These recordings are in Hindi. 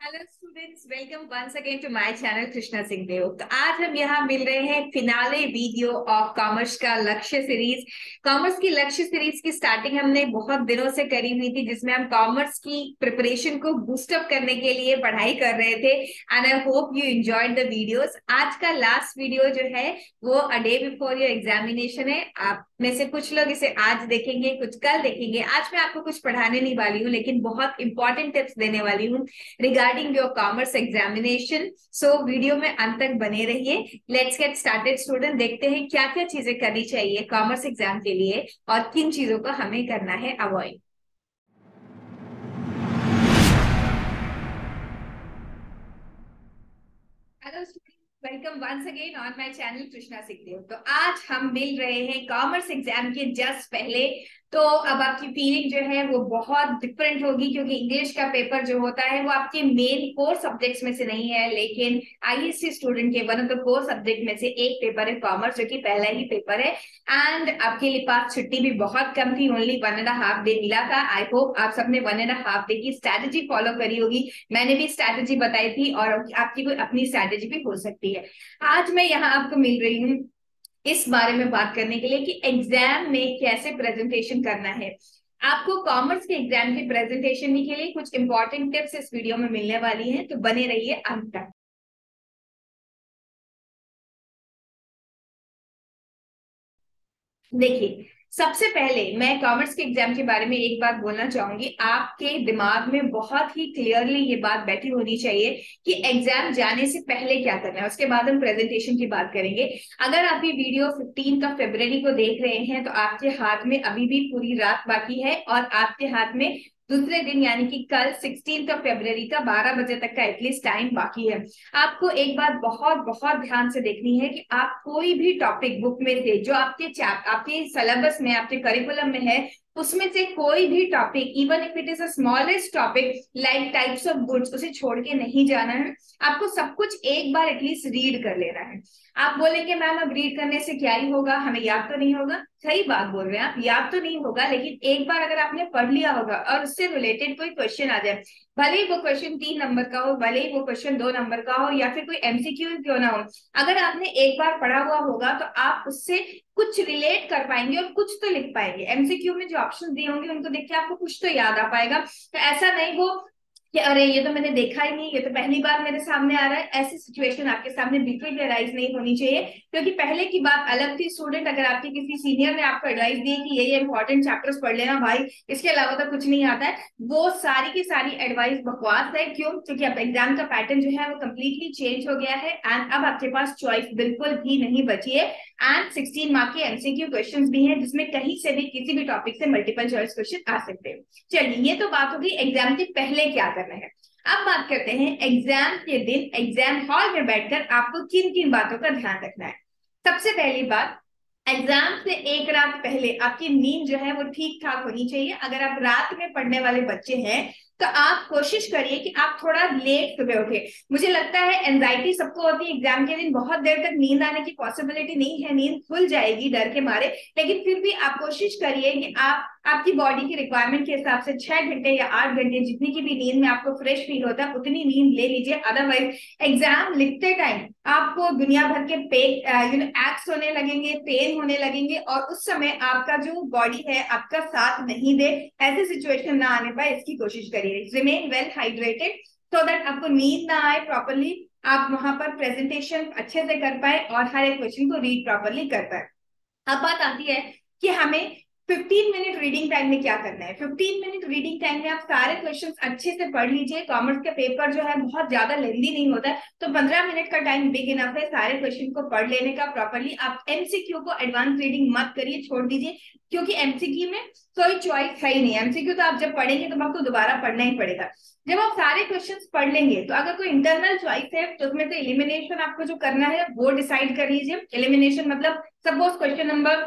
Hello students, welcome once again to my channel Krishna Singh Dev. तो आज हम यहाँ मिल रहे हैं फिनाले वीडियो ऑफ कॉमर्स का लक्ष्य सीरीज। कॉमर्स की लक्ष्य सीरीज की स्टार्टिंग हमने बहुत दिनों से करी हुई थी, जिसमें हम कॉमर्स की प्रिपरेशन को बूस्टअप करने के लिए पढ़ाई कर रहे थे। And I hope you enjoyed the videos. आज का लास्ट वीडियो जो है वो a day before your examination है। आप में से कुछ लोग इसे आज देखेंगे, कुछ कल देखेंगे। आज मैं आपको कुछ पढ़ाने नहीं वाली हूँ, लेकिन बहुत इंपॉर्टेंट टिप्स देने वाली हूँ regarding your commerce examination. So video में अंत तक बने रहिए। Let's get started student. देखते हैं क्या क्या चीजें करनी चाहिए कॉमर्स एग्जाम के लिए और किन चीजों को हमें करना है avoid. Hello student, welcome once again on my channel Krishna Singhdeo. तो आज हम मिल रहे हैं कॉमर्स एग्जाम के जस्ट पहले। तो अब आपकी फीलिंग जो है वो बहुत डिफरेंट होगी, क्योंकि इंग्लिश का पेपर जो होता है वो आपके मेन कोर सब्जेक्ट्स में से नहीं है, लेकिन आईएससी स्टूडेंट के one of the core subject में से एक पेपर है कॉमर्स, जो कि पहला ही पेपर है। एंड आपके लिए पास छुट्टी भी बहुत कम थी, ओनली 1.5 डे मिला था। आई होप आप सबने 1.5 डे की स्ट्रैटेजी फॉलो करी होगी। मैंने भी स्ट्रैटेजी बताई थी और आपकी कोई अपनी स्ट्रैटेजी भी हो सकती है। आज मैं यहाँ आपको मिल रही हूँ इस बारे में बात करने के लिए कि एग्जाम में कैसे प्रेजेंटेशन करना है। आपको कॉमर्स के एग्जाम की प्रेजेंटेशन के लिए कुछ इंपॉर्टेंट टिप्स इस वीडियो में मिलने वाली हैं, तो बने रहिए अंत तक। देखिए, सबसे पहले मैं कॉमर्स के एग्जाम के बारे में एक बात बोलना चाहूंगी। आपके दिमाग में बहुत ही क्लियरली ये बात बैठी होनी चाहिए कि एग्जाम जाने से पहले क्या करना है, उसके बाद हम प्रेजेंटेशन की बात करेंगे। अगर आप ये वीडियो 15 फरवरी को देख रहे हैं तो आपके हाथ में अभी भी पूरी रात बाकी है, और आपके हाथ में दूसरे दिन यानी कि कल 16 फरवरी का 12 बजे तक का एटलीस्ट टाइम बाकी है। आपको एक बात बहुत बहुत ध्यान से देखनी है कि आप कोई भी टॉपिक बुक में से जो आपके सिलेबस में, आपके करिकुलम में है, उसमें से कोई भी topic, even if it is a smallest topic like types of goods, उसे छोड़ के नहीं जाना है। आपको सब कुछ एक बार एटलीस्ट रीड कर लेना है। आप बोलेंगे मैम अब रीड करने से क्या ही होगा, हमें याद तो नहीं होगा। सही बात बोल रहे हैं आप, याद तो नहीं होगा, लेकिन एक बार अगर आपने पढ़ लिया होगा और उससे रिलेटेड कोई क्वेश्चन आ जाए, भले ही वो क्वेश्चन 3 नंबर का हो, भले ही वो क्वेश्चन 2 नंबर का हो, या फिर कोई एमसीक्यू क्यों ना हो, अगर आपने एक बार पढ़ा हुआ होगा तो आप उससे कुछ रिलेट कर पाएंगे और कुछ तो लिख पाएंगे। एमसीक्यू में जो ऑप्शन दिए होंगे उनको देख के आपको कुछ तो याद आ पाएगा। तो ऐसा नहीं हो कि अरे ये तो मैंने देखा ही नहीं, ये तो पहली बार मेरे सामने आ रहा है। ऐसी सिचुएशन आपके सामने बिल्कुल भी अराइज नहीं होनी चाहिए, क्योंकि पहले की बात अलग थी। स्टूडेंट, अगर आपके किसी सीनियर ने आपको एडवाइस दी कि ये इंपॉर्टेंट चैप्टर्स पढ़ लेना भाई, इसके अलावा तो कुछ नहीं आता है, वो सारी की सारी एडवाइस बकवास है। क्यों? क्योंकि अब एग्जाम का पैटर्न जो है वो कम्प्लीटली चेंज हो गया है, एंड अब आपके पास चॉइस बिल्कुल भी नहीं बची है। एंड 16 मार्क के एमसीक्यू क्वेश्चंस भी हैं, जिसमें कहीं से भी किसी भी टॉपिक से मल्टीपल चॉइस क्वेश्चन आ सकते हैं। चलिए, ये तो बात होगी एग्जाम के पहले क्या करना है। अब बात करते हैं एग्जाम के दिन एग्जाम हॉल में बैठकर आपको किन किन बातों का ध्यान रखना है। सबसे पहली बात, एग्जाम से एक रात पहले आपकी नींद जो है वो ठीक ठाक होनी चाहिए। अगर आप रात में पढ़ने वाले बच्चे हैं तो आप कोशिश करिए कि आप थोड़ा लेट सुबह उठे। मुझे लगता है एंजाइटी सबको होती है एग्जाम के दिन, बहुत देर तक नींद आने की पॉसिबिलिटी नहीं है, नींद खुल जाएगी डर के मारे, लेकिन फिर भी आप कोशिश करिए कि आप आपकी बॉडी की रिक्वायरमेंट के हिसाब से 6 घंटे या 8 घंटे, जितनी की भी नींद में आपको फ्रेश फील होता है उतनी नींद ले लीजिए। अदरवाइज एग्जाम लिखते टाइम आपको दुनिया भर के एक्स होने लगेंगे, पेन होने लगेंगे, और उस समय आपका जो बॉडी है आपका साथ नहीं दे। ऐसी सिचुएशन ना आने पाए, इसकी कोशिश करिए। Remain well hydrated so that आपको नींद ना आए प्रॉपरली, आप वहां पर प्रेजेंटेशन अच्छे से कर पाए और हर एक क्वेश्चन को रीड प्रॉपरली कर पाए। अब बात आती है कि हमें 15 मिनट रीडिंग टाइम में क्या करना है। 15 मिनट रीडिंग टाइम में आप सारे क्वेश्चंस अच्छे से पढ़ लीजिए। कॉमर्स का पेपर जो है बहुत ज्यादा लेंदी नहीं होता है, तो 15 मिनट का टाइम बिग इनफ है सारे क्वेश्चन को पढ़ लेने का प्रॉपरली। आप एमसीक्यू को एडवांस रीडिंग मत करिए, छोड़ दीजिए, क्योंकि एमसीक्यू में कोई चॉइस है ही नहीं। एमसीक्यू तो आप जब पढ़ेंगे तो आपको दोबारा पढ़ना ही पड़ेगा। जब आप सारे क्वेश्चंस पढ़ लेंगे तो अगर कोई इंटरनल चॉइस है तो उसमें से एलिमिनेशन आपको जो करना है वो डिसाइड कर लीजिए। एलिमिनेशन मतलब सपोज क्वेश्चन नंबर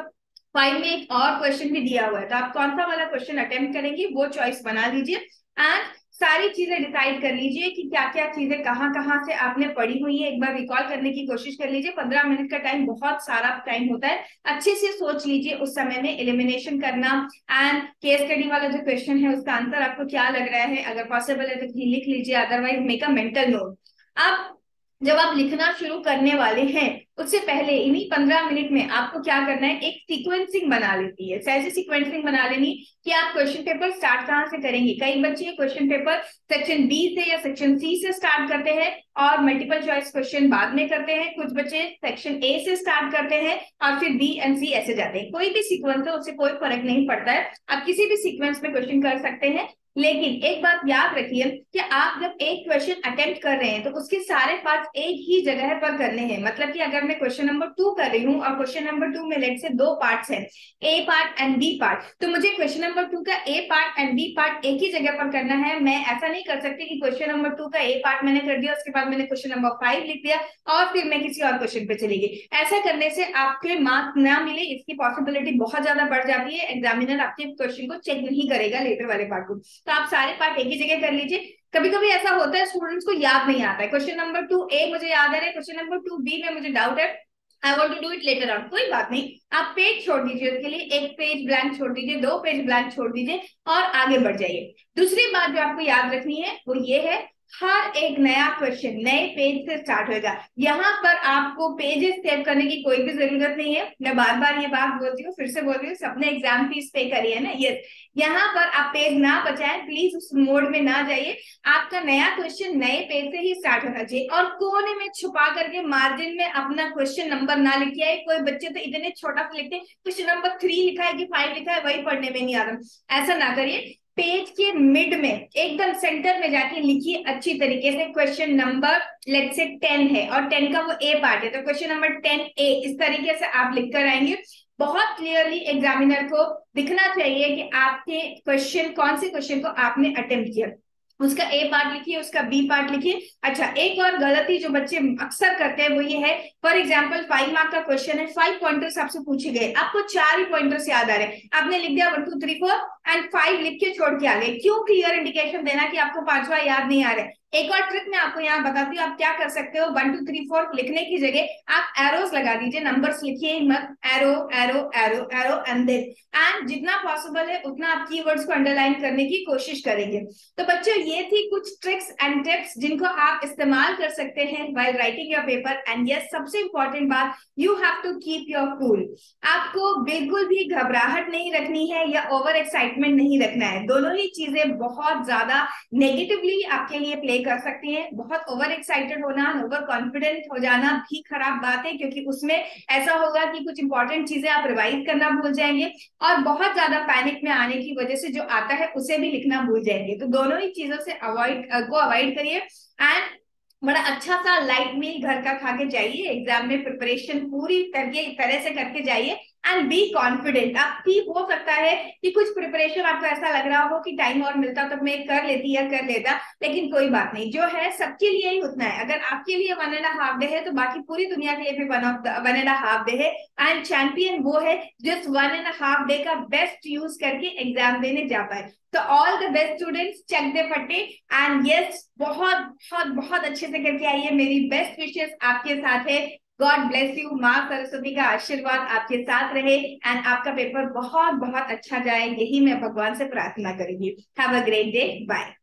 5 में एक और क्वेश्चन भी दिया हुआ है, तो आप कौन सा वाला क्वेश्चन अटेम्प्ट करेंगे वो चॉइस बना लीजिए। एंड सारी चीजें डिसाइड कर लीजिए कि क्या क्या चीजें कहाँ कहाँ से आपने पढ़ी हुई है, एक बार रिकॉल करने की कोशिश कर लीजिए। 15 मिनट का टाइम बहुत सारा टाइम होता है, अच्छे से सोच लीजिए उस समय में एलिमिनेशन करना। एंड केस स्टडी वाला जो क्वेश्चन है उसका आंसर आपको क्या लग रहा है, अगर पॉसिबल है तो कहीं लिख लीजिए, otherwise make a mental note. आप जब आप लिखना शुरू करने वाले हैं उससे पहले इन्हीं 15 मिनट में आपको क्या करना है, एक सीक्वेंसिंग बना लेती है। ऐसे सीक्वेंसिंग बना लेनी कि आप क्वेश्चन पेपर स्टार्ट कहाँ से करेंगे। कई बच्चे क्वेश्चन पेपर सेक्शन बी से या सेक्शन सी से स्टार्ट करते हैं और मल्टीपल चॉइस क्वेश्चन बाद में करते हैं। कुछ बच्चे सेक्शन ए से स्टार्ट करते हैं और फिर बी एंड सी ऐसे जाते हैं। कोई भी सीक्वेंस है उससे कोई फर्क नहीं पड़ता है, आप किसी भी सीक्वेंस में क्वेश्चन कर सकते हैं। लेकिन एक बात याद रखिए कि आप जब एक क्वेश्चन अटेम्प्ट कर रहे हैं तो उसके सारे पार्ट एक ही जगह पर करने हैं। मतलब कि अगर मैं क्वेश्चन नंबर 2 कर रही हूँ और क्वेश्चन नंबर 2 में लेट से 2 पार्ट्स हैं, ए पार्ट एंड बी पार्ट, तो मुझे क्वेश्चन नंबर 2 का ए पार्ट एंड बी पार्ट एक ही जगह पर करना है। मैं ऐसा नहीं कर सकती कि क्वेश्चन नंबर 2 का ए पार्ट मैंने कर दिया, उसके बाद मैंने क्वेश्चन नंबर 5 लिख दिया और फिर मैं किसी और क्वेश्चन पे चली गई। ऐसा करने से आपके मार्क्स ना मिले, इसकी पॉसिबिलिटी बहुत ज्यादा बढ़ जाती है। एग्जामिनर आपके क्वेश्चन को चेक नहीं करेगा लेटर वाले पार्ट को। तो आप सारे पार्ट एक ही जगह कर लीजिए। कभी कभी ऐसा होता है स्टूडेंट्स को याद नहीं आता है, क्वेश्चन नंबर 2 ए मुझे याद है, क्वेश्चन नंबर 2 बी में मुझे डाउट है, I want to do it later on. कोई बात नहीं, आप पेज छोड़ दीजिए, उसके लिए एक पेज ब्लैंक छोड़ दीजिए, 2 पेज ब्लैंक छोड़ दीजिए और आगे बढ़ जाइए। दूसरी बात जो आपको याद रखनी है वो ये है, हर एक नया क्वेश्चन नए पेज से स्टार्ट होगा। यहाँ पर आपको पेजेस सेव करने की कोई भी जरूरत नहीं है। मैं बार बार ये बात बोलती हूँ, फिर से बोल रही हूँ, सबने एग्जाम फीस पे करी है ना, यस। यहाँ पर आप पेज ना बचाएं, प्लीज उस मोड में ना जाइए। आपका नया क्वेश्चन नए पेज से ही स्टार्ट होना चाहिए और कोने में छुपा करके मार्जिन में अपना क्वेश्चन नंबर ना लिखिए आए। कोई बच्चे तो इतने छोटा सा लिखते हैं, क्वेश्चन नंबर 3 लिखा है कि 5 लिखा है, वही पढ़ने में नहीं आ रहा। ऐसा ना करिए, पेज के मिड में एकदम सेंटर में जाके लिखिए अच्छी तरीके से। क्वेश्चन नंबर लेट से 10 है और 10 का वो ए पार्ट है, तो क्वेश्चन नंबर 10 ए, इस तरीके से आप लिख कर आएंगे। बहुत क्लियरली एग्जामिनर को दिखना चाहिए कि आपके क्वेश्चन, कौन से क्वेश्चन को आपने अटेम्प्ट किया। उसका ए पार्ट लिखिए, उसका बी पार्ट लिखिए। अच्छा, एक और गलती जो बच्चे अक्सर करते हैं वो ये है, फॉर एग्जांपल 5 मार्क का क्वेश्चन है, 5 पॉइंटर्स आपसे पूछे गए, आपको 4 ही पॉइंटर्स याद आ रहे हैं, आपने लिख दिया 1 2 3 4 एंड 5 लिख के छोड़ के आ गए। क्यों? क्लियर इंडिकेशन देना कि आपको 5वां याद नहीं आ रहा है। एक और ट्रिक मैं आपको यहाँ बताती हूँ, आप क्या कर सकते हो, 1 2 3 4 लिखने की जगह आप एरोस लगा दीजिए, नंबर्स लिखिए मत, arrow arrow arrow arrow and then, and जितना पॉसिबल है उतना आप कीवर्ड्स को अंडरलाइन करने की कोशिश करेंगे। तो बच्चों ये थी कुछ ट्रिक्स एंड टिप्स जिनको आप इस्तेमाल कर सकते हैं while writing your paper. And yes, सबसे इंपॉर्टेंट बात, you have to keep your cool. आपको बिल्कुल भी घबराहट नहीं रखनी है या ओवर एक्साइटमेंट नहीं रखना है। दोनों ही चीजें बहुत ज्यादा नेगेटिवली आपके लिए प्ले कर सकती हैं। बहुत ओवर एक्साइटेड होना, ओवर कॉन्फिडेंट हो जाना भी खराब बात है, क्योंकि उसमें ऐसा होगा कि कुछ इंपॉर्टेंट चीजें आप रिवाइज करना भूल जाएंगे और बहुत ज्यादा पैनिक में आने की वजह से जो आता है उसे भी लिखना भूल जाएंगे। तो दोनों ही चीजों से अवॉइड करिए एंड बड़ा अच्छा सा लाइट मील घर का खा के जाइए। एग्जाम में प्रिपरेशन पूरी तरह से करके जाइए एंड बी कॉन्फिडेंट। आपकी हो सकता है कि कुछ प्रिपरेशन आपको ऐसा लग रहा हो कि टाइम और मिलता तो मैं कर लेती या कर लेता, लेकिन कोई बात नहीं, जो है सबके लिए ही उतना है। अगर आपके लिए 1.5 डे है तो बाकी पूरी दुनिया के लिए भी 1.5 डे है। एंड चैंपियन वो है जो 1.5 डे का बेस्ट यूज करके एग्जाम देने जा पाए। तो all the best students, check दे फटे एंड यस, बहुत बहुत बहुत अच्छे से करके आइए। मेरी बेस्ट विशेष आपके साथ है। गॉड ब्लेस यू, माँ सरस्वती का आशीर्वाद आपके साथ रहे एंड आपका पेपर बहुत बहुत अच्छा जाए, यही मैं भगवान से प्रार्थना करूंगी। Have a great day, bye.